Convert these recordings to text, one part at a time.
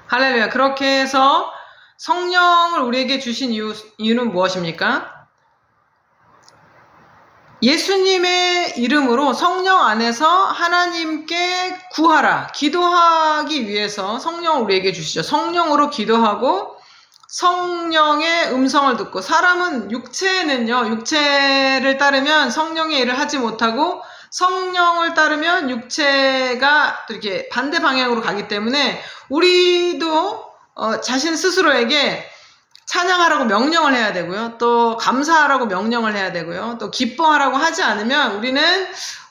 할렐루야. 그렇게 해서 성령을 우리에게 주신 이유는 무엇입니까? 예수님의 이름으로 성령 안에서 하나님께 구하라. 기도하기 위해서 성령을 우리에게 주시죠. 성령으로 기도하고 성령의 음성을 듣고, 사람은 육체는요, 육체를 따르면 성령의 일을 하지 못하고 성령을 따르면 육체가 또 이렇게 반대 방향으로 가기 때문에 우리도 자신 스스로에게 찬양하라고 명령을 해야 되고요. 또 감사하라고 명령을 해야 되고요. 또 기뻐하라고 하지 않으면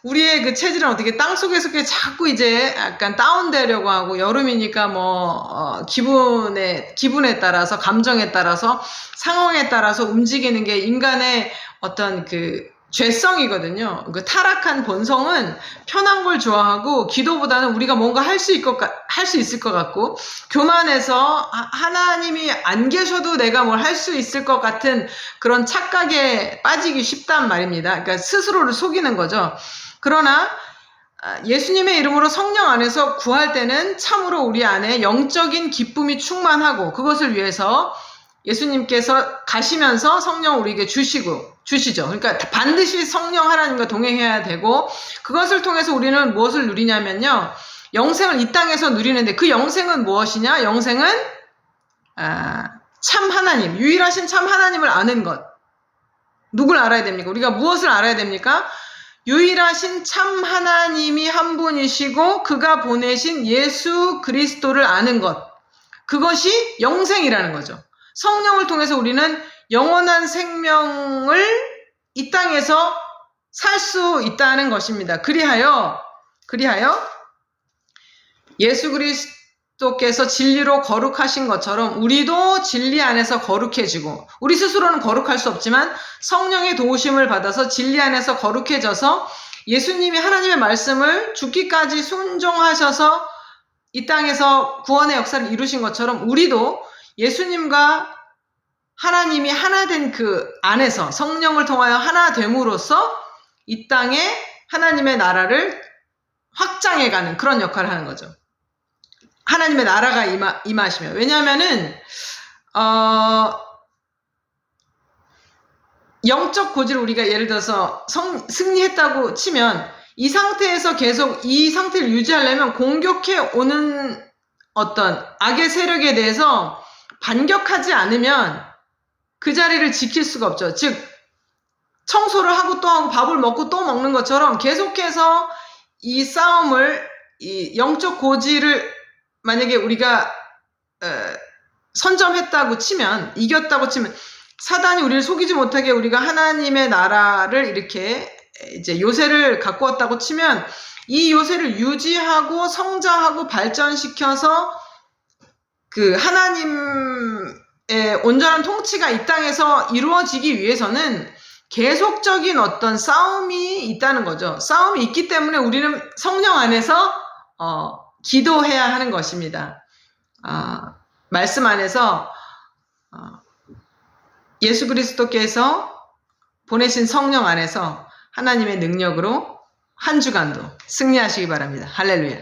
우리의 그 체질은 어떻게 땅속에서 자꾸 이제 약간 다운되려고 하고, 여름이니까 기분에 따라서, 감정에 따라서, 상황에 따라서 움직이는 게 인간의 어떤 그 죄성이거든요. 그 타락한 본성은 편한 걸 좋아하고, 기도보다는 우리가 뭔가 할 수 있을 것 같고, 교만해서 하나님이 안 계셔도 내가 뭘 할 수 있을 것 같은 그런 착각에 빠지기 쉽단 말입니다. 그러니까 스스로를 속이는 거죠. 그러나 예수님의 이름으로 성령 안에서 구할 때는 참으로 우리 안에 영적인 기쁨이 충만하고, 그것을 위해서 예수님께서 가시면서 성령을 우리에게 주시죠. 그러니까 반드시 성령 하나님과 동행해야 되고, 그것을 통해서 우리는 무엇을 누리냐면요, 영생을 이 땅에서 누리는데, 그 영생은 무엇이냐? 영생은 참 하나님, 유일하신 참 하나님을 아는 것. 누굴 알아야 됩니까? 우리가 무엇을 알아야 됩니까? 유일하신 참 하나님이 한 분이시고 그가 보내신 예수 그리스도를 아는 것. 그것이 영생이라는 거죠. 성령을 통해서 우리는 영원한 생명을 이 땅에서 살 수 있다는 것입니다. 그리하여 예수 그리스도께서 진리로 거룩하신 것처럼 우리도 진리 안에서 거룩해지고, 우리 스스로는 거룩할 수 없지만 성령의 도우심을 받아서 진리 안에서 거룩해져서 예수님이 하나님의 말씀을 죽기까지 순종하셔서 이 땅에서 구원의 역사를 이루신 것처럼, 우리도 예수님과 하나님이 하나 된 그 안에서 성령을 통하여 하나 됨으로써 이 땅에 하나님의 나라를 확장해가는 그런 역할을 하는 거죠. 하나님의 나라가 임하시면. 왜냐하면은 영적 고지를 우리가 예를 들어서 승리했다고 치면, 이 상태에서 계속 이 상태를 유지하려면 공격해 오는 어떤 악의 세력에 대해서 반격하지 않으면 그 자리를 지킬 수가 없죠. 즉, 청소를 하고 또 하고 밥을 먹고 또 먹는 것처럼 계속해서 이 싸움을, 이 영적 고지를 만약에 우리가 선점했다고 치면, 이겼다고 치면, 사단이 우리를 속이지 못하게 우리가 하나님의 나라를 이렇게 이제 요새를 갖고 왔다고 치면, 이 요새를 유지하고 성장하고 발전시켜서 그 하나님의 온전한 통치가 이 땅에서 이루어지기 위해서는 계속적인 어떤 싸움이 있다는 거죠. 싸움이 있기 때문에 우리는 성령 안에서 기도해야 하는 것입니다. 말씀 안에서 예수 그리스도께서 보내신 성령 안에서 하나님의 능력으로 한 주간도 승리하시기 바랍니다. 할렐루야.